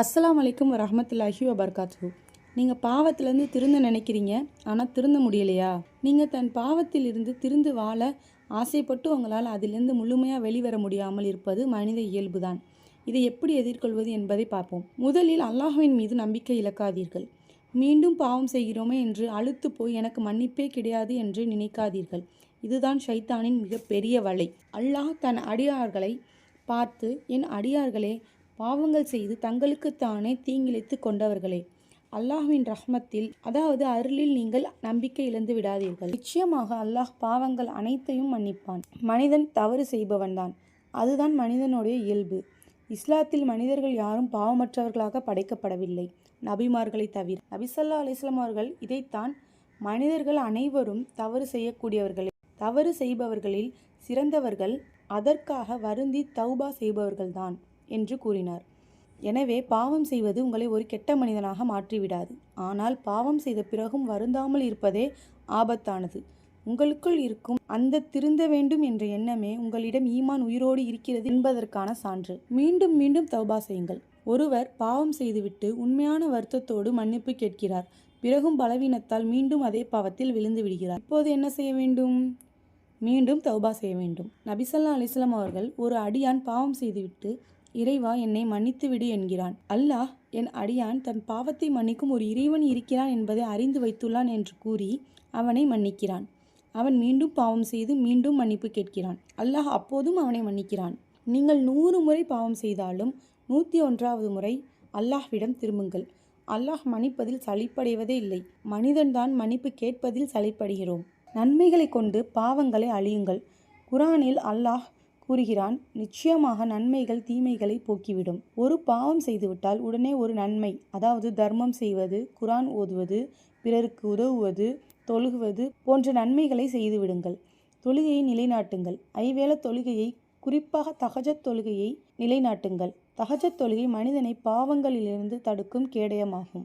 அஸ்ஸலாமு அலைக்கும் வரஹ்மத்துல்லாஹி வபரகாத்துஹு. நீங்கள் பாவத்திலேருந்து திருந்த நினைக்கிறீங்க, ஆனால் திருந்த முடியலையா? நீங்கள் தன் பாவத்திலிருந்து திருந்து வாழ ஆசைப்பட்டு உங்களால் அதிலிருந்து முழுமையாக வெளிவர முடியாமல் இருப்பது மனித இயல்புதான். இதை எப்படி எதிர்கொள்வது என்பதை பார்ப்போம். முதலில் அல்லாஹ்வின் மீது நம்பிக்கை இழக்காதீர்கள். மீண்டும் பாவம் செய்கிறோமே என்று அலுத்து போய் எனக்கு மன்னிப்பே கிடையாது என்று நினைக்காதீர்கள். இதுதான் ஷைத்தானின் மிகப்பெரிய வலை. அல்லாஹ் தன் அடியார்களை பார்த்து, என் அடியார்களே, பாவங்கள் செய்து தங்களுக்குத்தானே தீங்கிழைத்து கொண்டவர்களே, அல்லாஹ்வின் ரஹ்மத்தில் அதாவது அருளில் நீங்கள் நம்பிக்கை இழந்து விடாதீர்கள். நிச்சயமாக அல்லாஹ் பாவங்கள் அனைத்தையும் மன்னிப்பான். மனிதன் தவறு செய்பவன்தான். அதுதான் மனிதனுடைய இயல்பு. இஸ்லாத்தில் மனிதர்கள் யாரும் பாவமற்றவர்களாக படைக்கப்படவில்லை, நபிமார்களை தவிர. நபி ஸல்லல்லாஹு அலைஹி வஸல்லம் அவர்கள் இதைத்தான் மனிதர்கள் அனைவரும் தவறு செய்யக்கூடியவர்களே, தவறு செய்பவர்களில் சிறந்தவர்கள் அதற்காக வருந்தி தௌபா செய்பவர்கள்தான் என்று கூறினார். எனவே பாவம் செய்வது உங்களை ஒரு கெட்ட மனிதனாக மாற்றிவிடாது. ஆனால் பாவம் செய்த பிறகும் வருந்தாமல் இருப்பதே ஆபத்தானது. உங்களுக்குள் இருக்கும் அந்த திருந்த வேண்டும் என்ற எண்ணமே உங்களிடம் ஈமான் உயிரோடு இருக்கிறது என்பதற்கான சான்று. மீண்டும் மீண்டும் தௌபா செய்யுங்கள். ஒருவர் பாவம் செய்துவிட்டு உண்மையான வருத்தத்தோடு மன்னிப்பு கேட்கிறார். பிறகும் பலவீனத்தால் மீண்டும் அதே பாவத்தில் விழுந்து விடுகிறார். இப்போது என்ன செய்ய வேண்டும்? மீண்டும் தௌபா செய்ய வேண்டும். நபி ஸல்லல்லாஹு அலைஹி வஸல்லம் அவர்கள் ஒரு அடியான் பாவம் செய்துவிட்டு, இறைவா, என்னை மன்னித்து விடு என்கிறான். அல்லாஹ் என் அடியான் தன் பாவத்தை மன்னிக்கும் ஒரு இறைவன் இருக்கிறான் என்பதை அறிந்து வைத்துள்ளான் என்று கூறி அவனை மன்னிக்கிறான். அவன் மீண்டும் பாவம் செய்து மீண்டும் மன்னிப்பு கேட்கிறான். அல்லாஹ் அப்போதும் அவனை மன்னிக்கிறான். நீங்கள் 100 முறை பாவம் செய்தாலும் 101வது முறை அல்லாஹ்விடம் திரும்புங்கள். அல்லாஹ் மன்னிப்பதில் சலிப்படைவதே இல்லை. மனிதன்தான் மன்னிப்பு கேட்பதில் சலிப்படைகிறோம். நன்மைகளை கொண்டு பாவங்களை அழியுங்கள். குர்ஆனில் அல்லாஹ் கூறுகிறான், நிச்சயமாக நன்மைகள் தீமைகளை போக்கிவிடும். ஒரு பாவம் செய்துவிட்டால் உடனே ஒரு நன்மை, அதாவது தர்மம் செய்வது, குர்ஆன் ஓதுவது, பிறருக்கு உதவுவது, தொழுகுவது போன்ற நன்மைகளை செய்துவிடுங்கள். தொழுகையை நிலைநாட்டுங்கள். ஐவேளை தொழுகையை, குறிப்பாக தஹஜ்ஜத் தொழுகையை நிலைநாட்டுங்கள். தஹஜ்ஜத் தொழுகை மனிதனை பாவங்களிலிருந்து தடுக்கும் கேடயமாகும்.